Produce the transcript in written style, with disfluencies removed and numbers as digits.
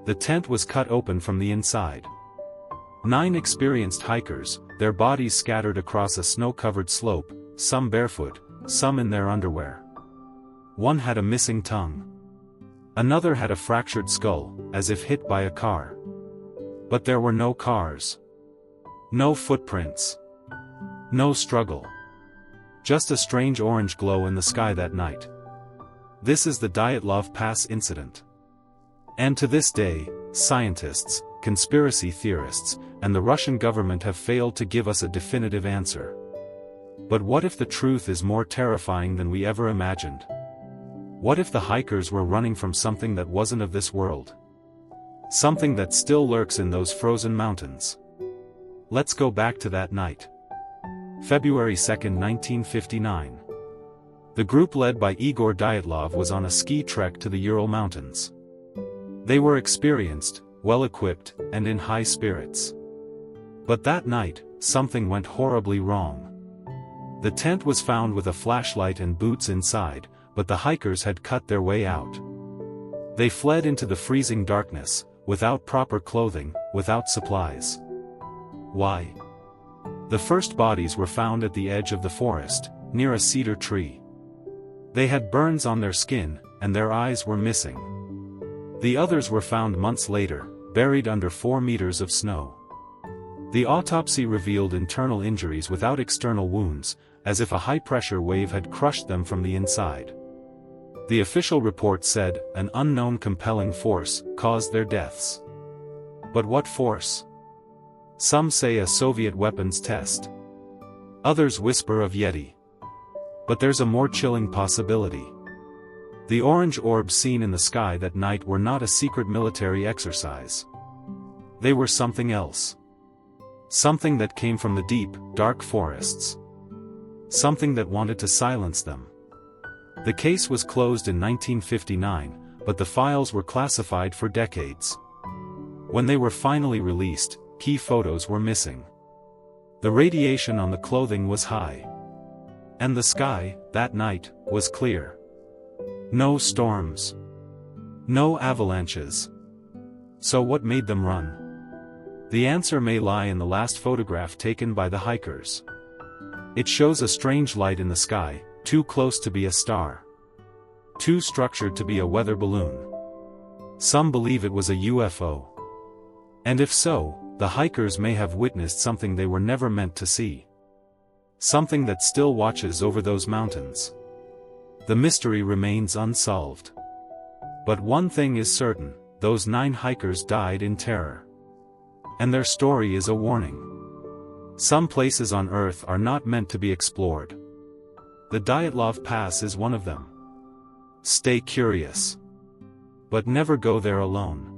The tent was cut open from the inside. 9 experienced hikers, their bodies scattered across a snow-covered slope, some barefoot, some in their underwear. One had a missing tongue. Another had a fractured skull, as if hit by a car. But there were no cars. No footprints. No struggle. Just a strange orange glow in the sky that night. This is the Dyatlov Pass incident. And to this day, scientists, conspiracy theorists, and the Russian government have failed to give us a definitive answer. But what if the truth is more terrifying than we ever imagined? What if the hikers were running from something that wasn't of this world? Something that still lurks in those frozen mountains. Let's go back to that night. February 2, 1959. The group led by Igor Dyatlov was on a ski trek to the Ural Mountains. They were experienced, well-equipped, and in high spirits. But that night, something went horribly wrong. The tent was found with a flashlight and boots inside, but the hikers had cut their way out. They fled into the freezing darkness, without proper clothing, without supplies. Why? The first bodies were found at the edge of the forest, near a cedar tree. They had burns on their skin, and their eyes were missing. The others were found months later, buried under 4 meters of snow. The autopsy revealed internal injuries without external wounds, as if a high-pressure wave had crushed them from the inside. The official report said, an unknown compelling force caused their deaths. But what force? Some say a Soviet weapons test. Others whisper of Yeti. But there's a more chilling possibility. The orange orbs seen in the sky that night were not a secret military exercise. They were something else. Something that came from the deep, dark forests. Something that wanted to silence them. The case was closed in 1959, but the files were classified for decades. When they were finally released, key photos were missing. The radiation on the clothing was high. And the sky, that night, was clear. No storms. No avalanches. So what made them run? The answer may lie in the last photograph taken by the hikers. It shows a strange light in the sky, too close to be a star. Too structured to be a weather balloon. Some believe it was a UFO. And if so, the hikers may have witnessed something they were never meant to see. Something that still watches over those mountains. The mystery remains unsolved. But one thing is certain, those 9 hikers died in terror. And their story is a warning. Some places on Earth are not meant to be explored. The Dyatlov Pass is one of them. Stay curious. But never go there alone.